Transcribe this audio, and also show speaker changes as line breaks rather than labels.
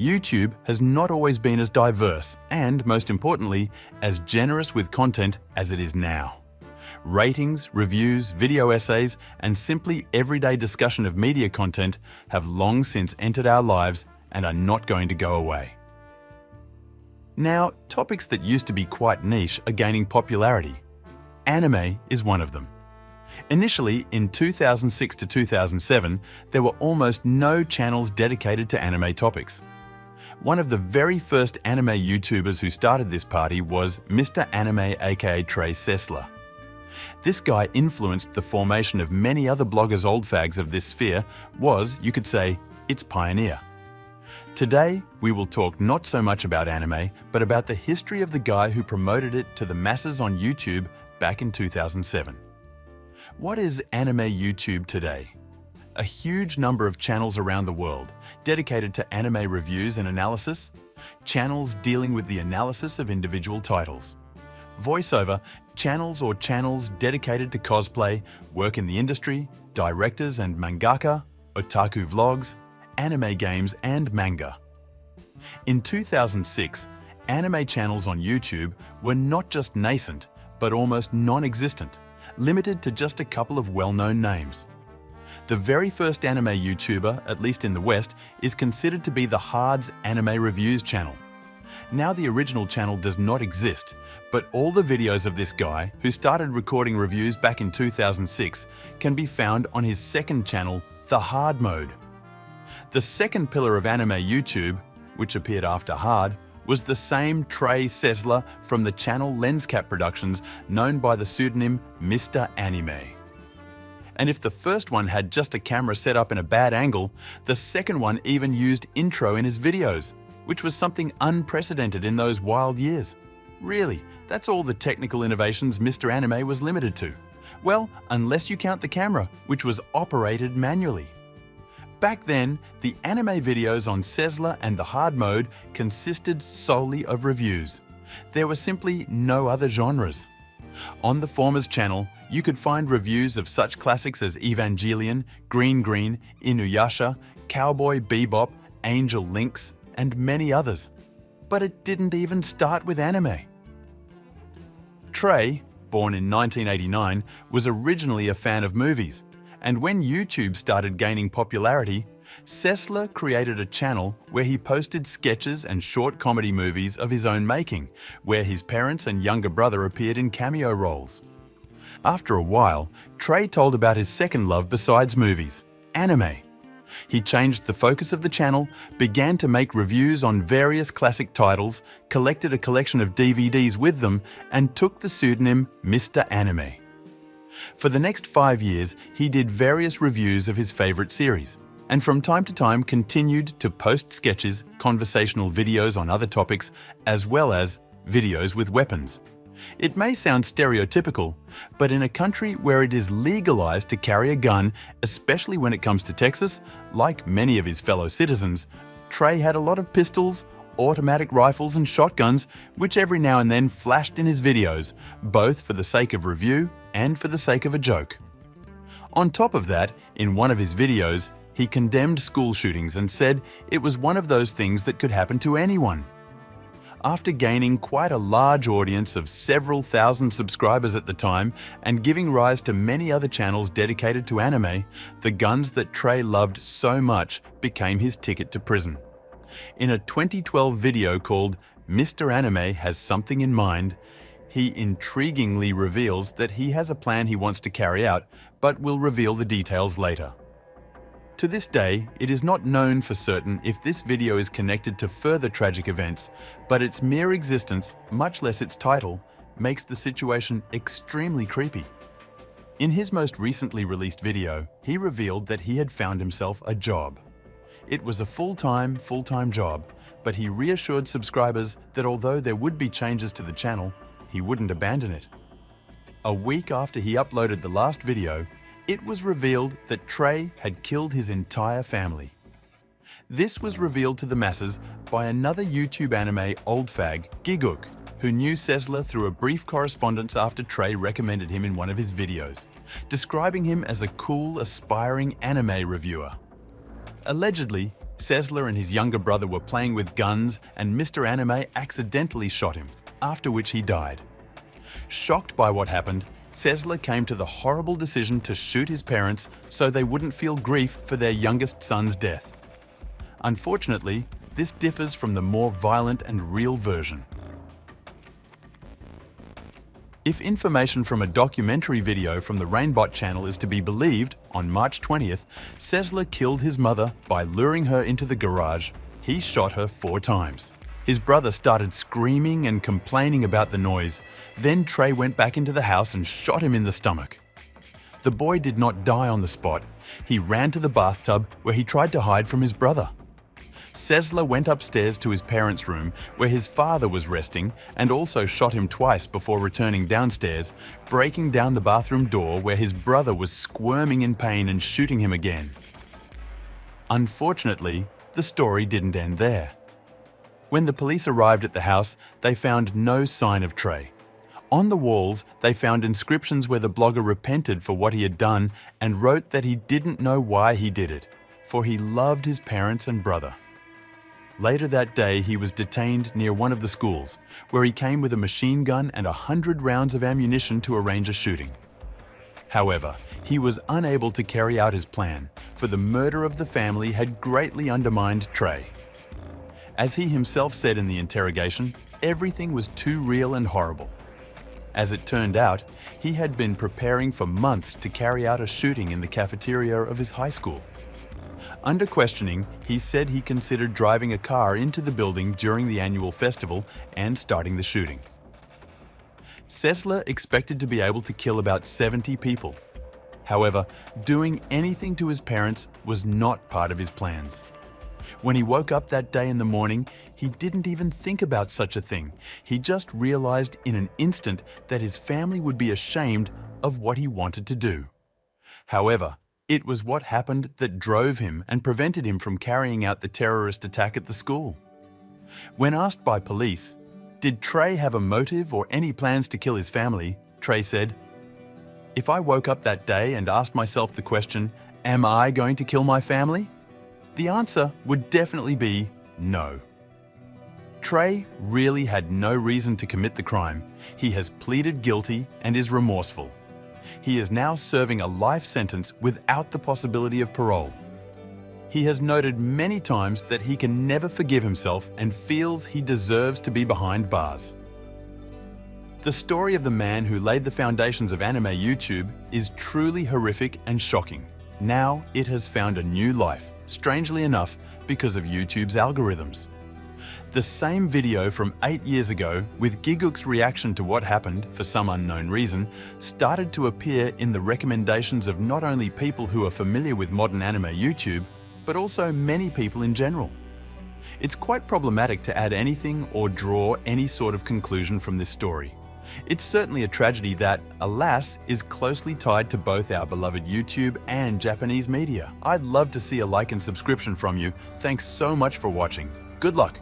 YouTube has not always been as diverse and, most importantly, as generous with content as it is now. Ratings, reviews, video essays, and simply everyday discussion of media content have long since entered our lives and are not going to go away. Now, topics that used to be quite niche are gaining popularity. Anime is one of them. Initially, in 2006 to 2007, there were almost no channels dedicated to anime topics. One of the very first anime YouTubers who started this party was Mr. Anime aka Trey Sesler. This guy influenced the formation of many other bloggers old fags of this sphere, was, you could say, its pioneer. Today, we will talk not so much about anime, but about the history of the guy who promoted it to the masses on YouTube back in 2007. What is anime YouTube today? A huge number of channels around the world dedicated to anime reviews and analysis, channels dealing with the analysis of individual titles. Voiceover, channels dedicated to cosplay, work in the industry, directors and mangaka, otaku vlogs, anime games and manga. In 2006, anime channels on YouTube were not just nascent, but almost non-existent, limited to just a couple of well-known names. The very first anime YouTuber, at least in the West, is considered to be the Hard's Anime Reviews channel. Now the original channel does not exist, but all the videos of this guy, who started recording reviews back in 2006, can be found on his second channel, The Hard Mode. The second pillar of anime YouTube, which appeared after Hard, was the same Trey Sesler from the channel Lenscap Productions, known by the pseudonym Mr. Anime. And if the first one had just a camera set up in a bad angle, the second one even used intro in his videos, which was something unprecedented in those wild years. Really, that's all the technical innovations Mr. Anime was limited to. Well, unless you count the camera, which was operated manually. Back then, the anime videos on Sesler and the Hard Mode consisted solely of reviews. There were simply no other genres. On the former's channel, you could find reviews of such classics as Evangelion, Green, Inuyasha, Cowboy Bebop, Angel Links, and many others. But it didn't even start with anime. Trey, born in 1989, was originally a fan of movies, and when YouTube started gaining popularity, Sesler created a channel where he posted sketches and short comedy movies of his own making, where his parents and younger brother appeared in cameo roles. After a while, Trey told about his second love besides movies, anime. He changed the focus of the channel, began to make reviews on various classic titles, collected a collection of DVDs with them, and took the pseudonym Mr. Anime. For the next 5 years, he did various reviews of his favorite series, and from time to time continued to post sketches, conversational videos on other topics, as well as videos with weapons. It may sound stereotypical, but in a country where it is legalized to carry a gun, especially when it comes to Texas, like many of his fellow citizens, Trey had a lot of pistols, automatic rifles and shotguns, which every now and then flashed in his videos, both for the sake of review and for the sake of a joke. On top of that, in one of his videos, he condemned school shootings and said it was one of those things that could happen to anyone. After gaining quite a large audience of several thousand subscribers at the time and giving rise to many other channels dedicated to anime, the guns that Trey loved so much became his ticket to prison. In a 2012 video called Mr. Anime Has Something in Mind, he intriguingly reveals that he has a plan he wants to carry out, but will reveal the details later. To this day, it is not known for certain if this video is connected to further tragic events, but its mere existence, much less its title, makes the situation extremely creepy. In his most recently released video, he revealed that he had found himself a job. It was a full-time job, but he reassured subscribers that although there would be changes to the channel, he wouldn't abandon it. A week after he uploaded the last video, it was revealed that Trey had killed his entire family. This was revealed to the masses by another YouTube anime old fag, Gigguk, who knew Sesler through a brief correspondence after Trey recommended him in one of his videos, describing him as a cool, aspiring anime reviewer. Allegedly, Sesler and his younger brother were playing with guns and Mr. Anime accidentally shot him, after which he died. Shocked by what happened, Sesler came to the horrible decision to shoot his parents so they wouldn't feel grief for their youngest son's death. Unfortunately, this differs from the more violent and real version. If information from a documentary video from the Rainbot channel is to be believed, on March 20th, Sesler killed his mother by luring her into the garage. He shot her 4 times. His brother started screaming and complaining about the noise. Then Trey went back into the house and shot him in the stomach. The boy did not die on the spot. He ran to the bathtub where he tried to hide from his brother. Sesler went upstairs to his parents' room where his father was resting and also shot him twice before returning downstairs, breaking down the bathroom door where his brother was squirming in pain and shooting him again. Unfortunately, the story didn't end there. When the police arrived at the house, they found no sign of Trey. On the walls, they found inscriptions where the blogger repented for what he had done and wrote that he didn't know why he did it, for he loved his parents and brother. Later that day, he was detained near one of the schools, where he came with a machine gun and 100 rounds of ammunition to arrange a shooting. However, he was unable to carry out his plan, for the murder of the family had greatly undermined Trey. As he himself said in the interrogation, everything was too real and horrible. As it turned out, he had been preparing for months to carry out a shooting in the cafeteria of his high school. Under questioning, he said he considered driving a car into the building during the annual festival and starting the shooting. Sesler expected to be able to kill about 70 people. However, doing anything to his parents was not part of his plans. When he woke up that day in the morning, he didn't even think about such a thing. He just realized in an instant that his family would be ashamed of what he wanted to do. However, it was what happened that drove him and prevented him from carrying out the terrorist attack at the school. When asked by police, did Trey have a motive or any plans to kill his family, Trey said, "If I woke up that day and asked myself the question, am I going to kill my family? The answer would definitely be no." Trey really had no reason to commit the crime. He has pleaded guilty and is remorseful. He is now serving a life sentence without the possibility of parole. He has noted many times that he can never forgive himself and feels he deserves to be behind bars. The story of the man who laid the foundations of anime YouTube is truly horrific and shocking. Now it has found a new life, strangely enough, because of YouTube's algorithms. The same video from 8 years ago, with Gigguk's reaction to what happened for some unknown reason, started to appear in the recommendations of not only people who are familiar with modern anime YouTube, but also many people in general. It's quite problematic to add anything or draw any sort of conclusion from this story. It's certainly a tragedy that, alas, is closely tied to both our beloved YouTube and Japanese media. I'd love to see a like and subscription from you. Thanks so much for watching. Good luck!